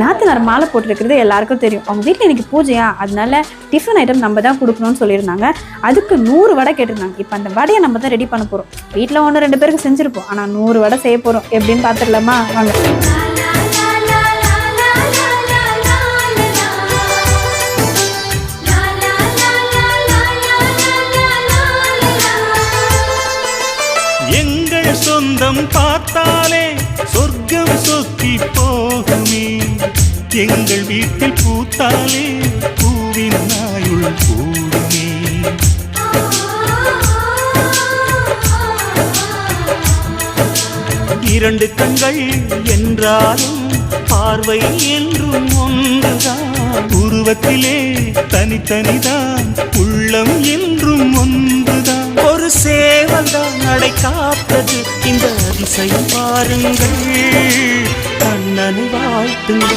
எங்கள் நாத்தனார் மாலை போட்டிருக்கிறது எல்லாருக்கும் தெரியும். அவங்க வீட்டில் எனக்கு பூஜையா, அதனால டிஃபன் ஐட்டம் நம்ம தான் கொடுக்கணும்னு சொல்லியிருந்தாங்க. அதுக்கு 100 வடை கேட்டிருந்தாங்க. இப்போ அந்த வடையை நம்ம தான் ரெடி பண்ண போகிறோம். வீட்டில் 1-2 பேருக்கு செஞ்சுருப்போம், ஆனால் 100 வடை செய்ய போகிறோம். எப்படின்னு பார்த்துடலாமா? வாங்க. எங்கள் சொந்தம் பார்த்தாலே சொர்க்கம் சொத்தி போகுமே, எங்கள் வீட்டில் பூத்தாலே பூவின் நாயுள் கூடுமே. இரண்டு கண்கள் என்றாலும் பார்வை என்றும் ஒன்றுதான், உருவத்திலே தனித்தனிதான், உள்ளம் என்றும் ஒன்றுதான். ஒரு சேவல்தான் நடை காத்தது, இந்த அதிசயம் பாருங்கள், கண்ணனை வாழ்த்துங்கள்.